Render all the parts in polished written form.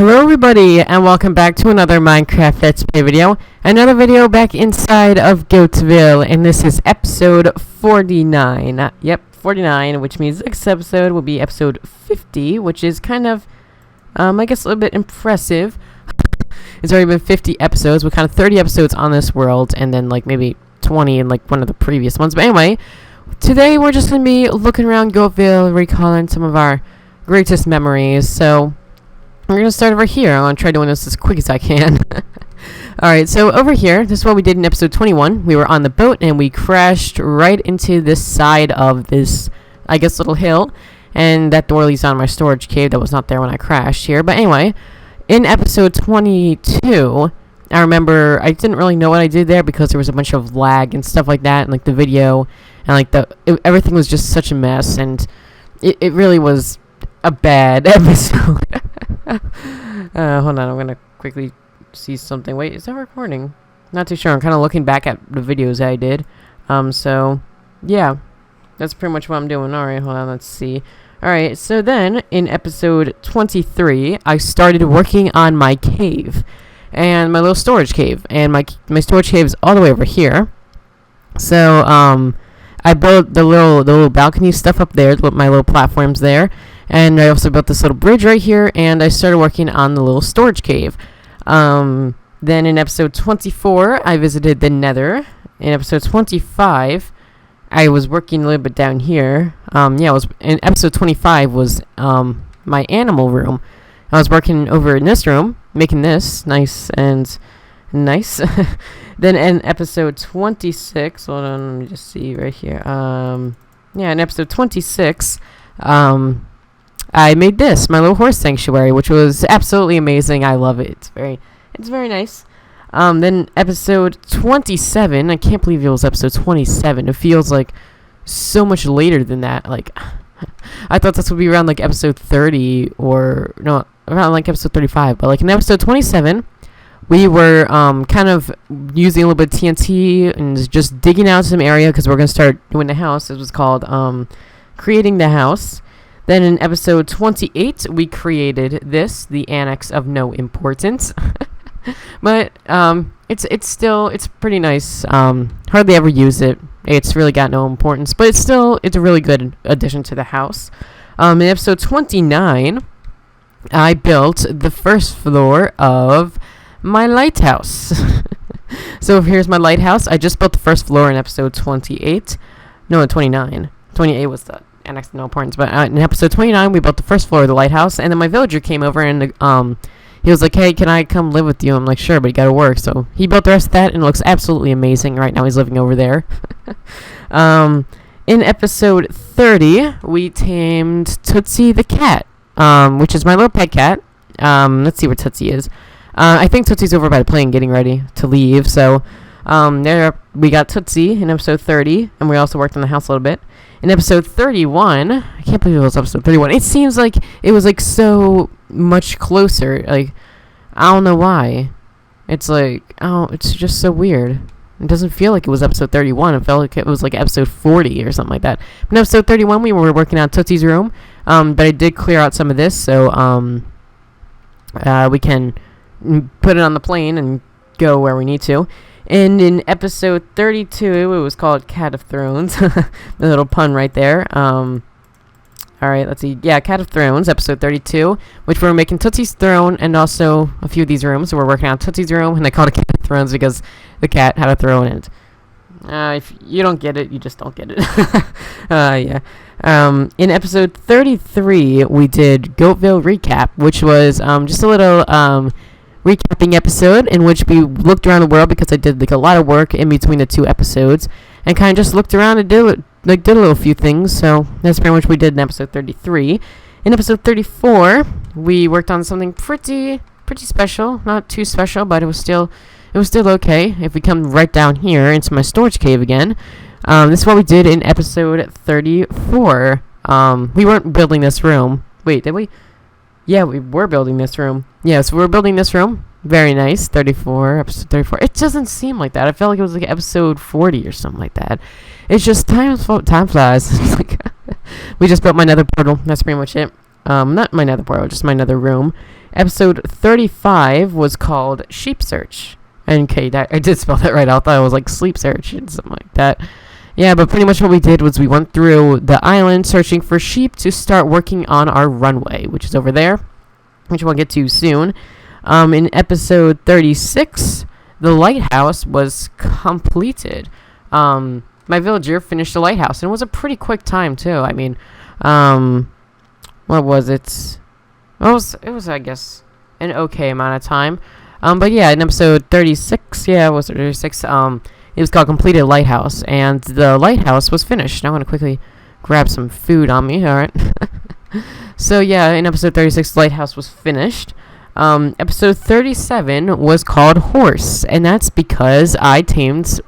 Hello everybody, and welcome back to another Minecraft Let's Play video. Another video back inside of Goattville, and this is episode 49. Yep, 49, which means next episode will be episode 50, which is kind of, I guess a little bit impressive. It's already been 50 episodes, with kind of 30 episodes on this world, and then like maybe 20 in like one of the previous ones. But anyway, today we're just going to be looking around Goattville, recalling some of our greatest memories, so we're going to start over here. I'm going to try doing this as quick as I can. Alright, so over here, this is what we did in episode 21. We were on the boat, and we crashed right into this side of this, I guess, little hill. And that door leads on my storage cave that was not there when I crashed here. But anyway, in episode 22, I remember I didn't really know what I did there because there was a bunch of lag and stuff like that. And like the video, and like everything was just such a mess. And it really was a bad episode. Hold on, I'm gonna quickly see something. Wait, is that recording? Not too sure. I'm kind of looking back at the videos I did. So yeah, that's pretty much what I'm doing. Alright, hold on, let's see. Alright, so then in episode 23, I started working on my cave and my little storage cave, and my storage cave is all the way over here. So I built the little balcony stuff up there, my little platforms there. And I also built this little bridge right here, and I started working on the little storage cave. Then in episode 24, I visited the Nether. In episode 25, I was working a little bit down here. In episode 25 was my animal room. I was working over in this room, making this nice and nice. Then in episode 26, hold on, let me just see right here. In episode 26, I made this, my little horse sanctuary, which was absolutely amazing. I love it. It's very nice. Then episode 27, I can't believe it was episode 27. It feels like so much later than that. Like, I thought this would be around like episode 30 or, no, around like episode 35. But like in episode 27, we were kind of using a little bit of TNT and just digging out some area because we're going to start doing the house. It was called creating the house. Then in episode 28, we created this, the annex of no importance. But it's pretty nice. Hardly ever use it. It's really got no importance, but it's a really good addition to the house. In episode 29, I built the first floor of my lighthouse. So here's my lighthouse. I just built the first floor in episode 28. No, 29. 28 was the annex no importance, but in episode 29 we built the first floor of the lighthouse, and then my villager came over and he was like, hey, can I come live with you? I'm like, sure, but you gotta work. So he built the rest of that, and it looks absolutely amazing. Right now he's living over there. In episode 30 we tamed Tootsie the cat, which is my little pet cat. Let's see where Tootsie is. I think Tootsie's over by the plane getting ready to leave. So there we got Tootsie in episode 30, and we also worked on the house a little bit. In episode 31, I can't believe it was episode 31. It seems like it was like so much closer. Like, I don't know why. It's like, it's just so weird. It doesn't feel like it was episode 31. It felt like it was like episode 40 or something like that. In episode 31, we were working on Tootsie's room, but I did clear out some of this, so we can put it on the plane and go where we need to. And in episode 32, it was called Cat of Thrones. The little pun right there. Alright, let's see. Yeah, Cat of Thrones, episode 32, which we're making Tootsie's throne and also a few of these rooms. So we're working on Tootsie's room, and they called it Cat of Thrones because the cat had a throne in it. If you don't get it, you just don't get it. Yeah. In episode 33, we did Goattville Recap, which was just a little recapping episode in which we looked around the world because I did like a lot of work in between the two episodes and kind of just looked around and did a little few things. So that's pretty much what we did in episode 33. In episode 34, we worked on something pretty special, not too special, but it was still okay. If we come right down here into my storage cave again, this is what we did in episode 34. We weren't building this room. Wait, did we? Yeah, we were building this room. Yeah, so we were building this room. Very nice. 34, episode 34. It doesn't seem like that. I felt like it was like episode 40 or something like that. It's just time flies. It's like we just built my nether portal. That's pretty much it. Not my nether portal, just my nether room. Episode 35 was called Sheep Search. Okay, that I did spell that right. I thought it was like Sleep Search and something like that. Yeah, but pretty much what we did was we went through the island searching for sheep to start working on our runway, which is over there, which we'll get to soon. In episode 36, the lighthouse was completed. My villager finished the lighthouse, and it was a pretty quick time, too. I mean, what was it? It was, I guess, an okay amount of time. But yeah, in episode 36, it was 36, it was called Completed Lighthouse, and the lighthouse was finished. Now I'm going to quickly grab some food on me, alright? So yeah, in episode 36, the lighthouse was finished. Episode 37 was called Horse, and that's because I tamed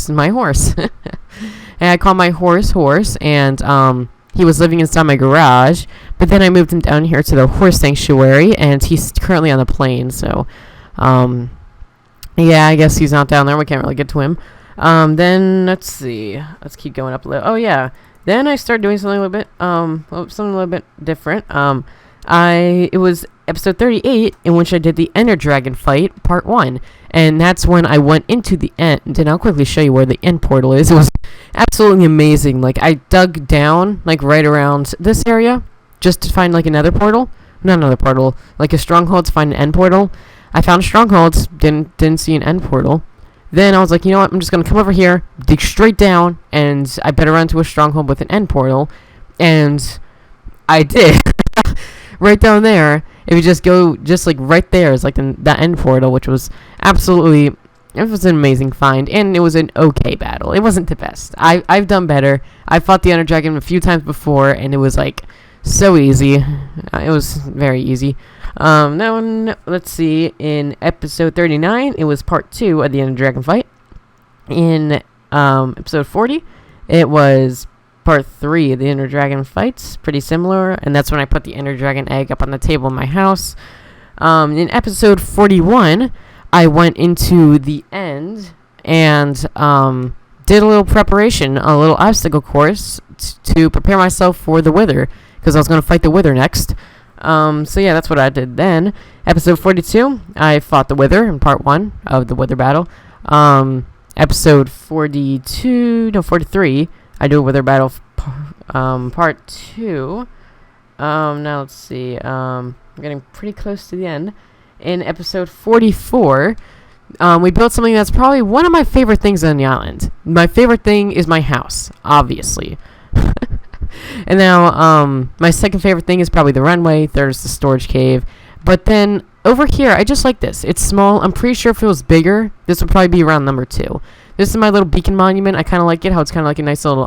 my horse. And I called my horse Horse, and he was living inside my garage, but then I moved him down here to the horse sanctuary, and he's currently on the plane, so, yeah, I guess he's not down there. We can't really get to him. Then, let's see. Let's keep going up a little. Oh, yeah. Then I started doing something a little bit different. It was episode 38 in which I did the Ender Dragon fight, part 1. And that's when I went into the end. And I'll quickly show you where the end portal is. It was absolutely amazing. Like, I dug down, like, right around this area just to find, like, another portal. Not another portal. Like, a stronghold to find an end portal. I found a stronghold. Didn't see an end portal. Then I was like, you know what? I'm just going to come over here, dig straight down, and I better run to a stronghold with an end portal. And I did. Right down there, if you just go, just like right there is like the end portal, which was absolutely, it was an amazing find, and it was an okay battle. It wasn't the best. I've done better. I fought the Ender Dragon a few times before, and it was like so easy. It was very easy. Now, let's see, in episode 39, it was part 2 of the Ender Dragon fight. In episode 40, it was part 3 of the Ender Dragon fights, pretty similar, and that's when I put the Ender Dragon egg up on the table in my house. In episode 41, I went into the end and did a little preparation, a little obstacle course to prepare myself for the Wither, because I was going to fight the Wither next. So yeah, that's what I did then. Episode 42, I fought the Wither in part 1 of the Wither battle. Episode 43, I do a Wither battle, part 2. Now let's see, I'm getting pretty close to the end. In episode 44, we built something that's probably one of my favorite things on the island. My favorite thing is my house, obviously. And now, my second favorite thing is probably the runway. There's the storage cave. But then, over here, I just like this. It's small. I'm pretty sure if it was bigger, this would probably be around number 2. This is my little beacon monument. I kind of like it, how it's kind of like a nice little,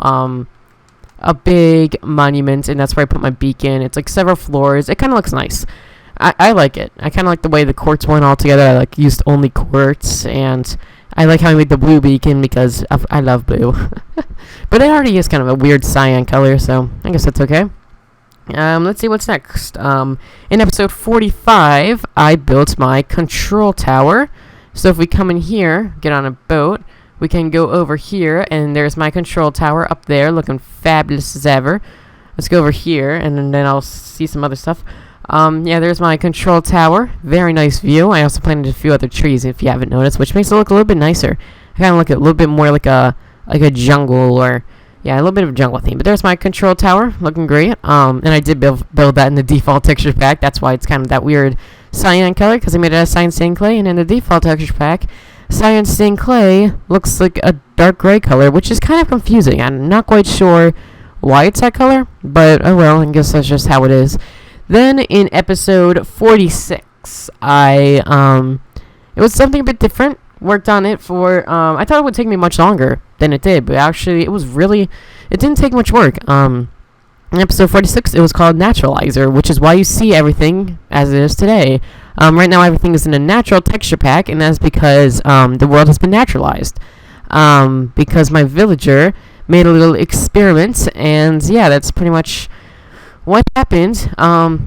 a big monument, and that's where I put my beacon. It's like several floors. It kind of looks nice. I like it. I kind of like the way the quartz went all together. I like used only quartz, and I like how I made the blue beacon because I love blue. But it already is kind of a weird cyan color, so I guess that's okay. Let's see what's next. In episode 45, I built my control tower. So if we come in here, get on a boat, we can go over here, and there's my control tower up there, looking fabulous as ever. Let's go over here, and then I'll see some other stuff. Yeah, there's my control tower. Very nice view. I also planted a few other trees, if you haven't noticed, which makes it look a little bit nicer. I kind of look a little bit more like a jungle, or yeah, a little bit of a jungle theme. But there's my control tower, looking great. And I did build that in the default texture pack. That's why it's kind of that weird cyan color, because I made it out of cyan stained clay. And in the default texture pack, cyan stained clay looks like a dark gray color, which is kind of confusing. I'm not quite sure why it's that color, but oh well, I guess that's just how it is. Then in episode 46, it was something a bit different. Worked on it for, I thought it would take me much longer than it did, but actually it didn't take much work. In episode 46, it was called Naturalizer, which is why you see everything as it is today. Right now everything is in a natural texture pack, and that's because the world has been naturalized. Because my villager made a little experiment, and yeah, that's pretty much what happened.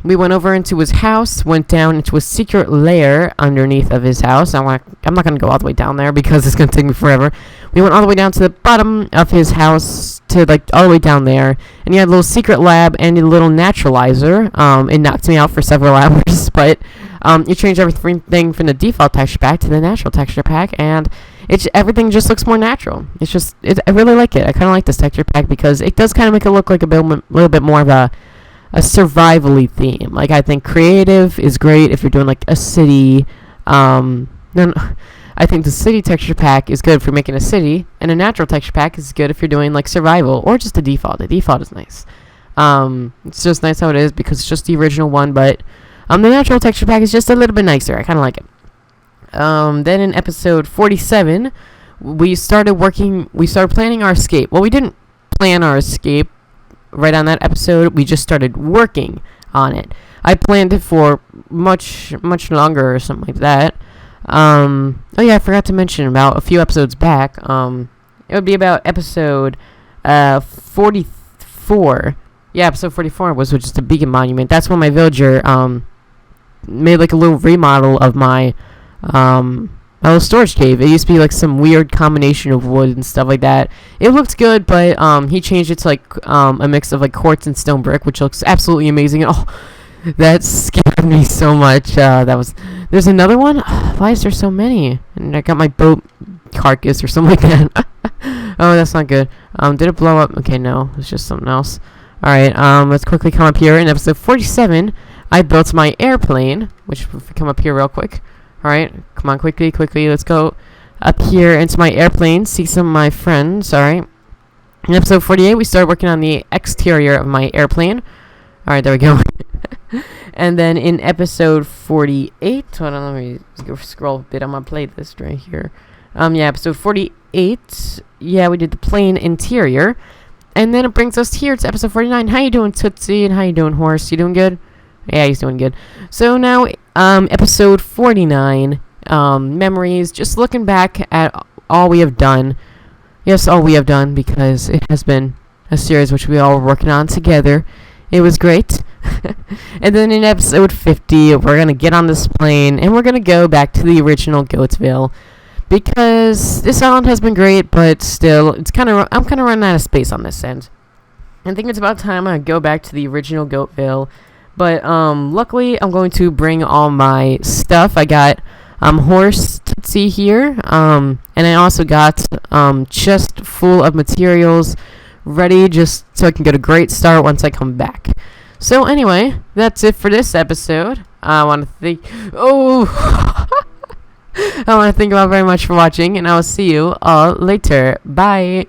We went over into his house, went down into a secret lair underneath of his house. I'm not going to go all the way down there because it's going to take me forever. We went all the way down to the bottom of his house, to like all the way down there, and he had a little secret lab and a little naturalizer. It knocked me out for several hours, but You change everything from the default texture pack to the natural texture pack, and everything just looks more natural. I really like it. I kind of like this texture pack because it does kind of make it look like a little bit more of a survival-y theme. Like, I think creative is great if you're doing like a city. Then I think the city texture pack is good for making a city, and a natural texture pack is good if you're doing like survival or just a default. The default is nice. It's just nice how it is because it's just the original one, but the natural texture pack is just a little bit nicer. I kind of like it. Then in episode 47, we started planning our escape. Well, we didn't plan our escape right on that episode. We just started working on it. I planned it for much longer or something like that. Oh yeah, I forgot to mention about a few episodes back. It would be about episode 44. Yeah, episode 44 was just a beacon monument. That's when my villager made like a little remodel of my little storage cave. It used to be like some weird combination of wood and stuff like that. It looked good, but he changed it to like a mix of like quartz and stone brick, which looks absolutely amazing. Oh, that scared me so much. There's another one. Why is there so many? And I got my boat carcass or something like that. Oh, that's not good. Did it blow up? Okay, no, it's just something else. Alright, let's quickly come up here. In episode 47, I built my airplane, which if we come up here real quick. Alright, come on, quickly, let's go up here into my airplane, see some of my friends. Alright. In episode 48, we started working on the exterior of my airplane. Alright, there we go. And then in episode 48, hold on, let me go scroll a bit on my playlist right here. Yeah, episode 48, yeah, we did the plane interior. And then it brings us here to episode 49. How you doing, Tootsie? And how you doing, Horse? You doing good? Yeah, he's doing good. So now, episode 49, memories, just looking back at all we have done. Yes, all we have done, because it has been a series which we all were working on together. It was great. And then in episode 50, we're going to get on this plane, and we're going to go back to the original Goattville. Because this island has been great, but still, I'm kind of running out of space on this end. I think it's about time I go back to the original Goatville. But luckily, I'm going to bring all my stuff. I got Horse Tootsie here, and I also got chest full of materials ready just so I can get a great start once I come back. So anyway, that's it for this episode. I want to thank I want to thank you all very much for watching, and I will see you all later. Bye.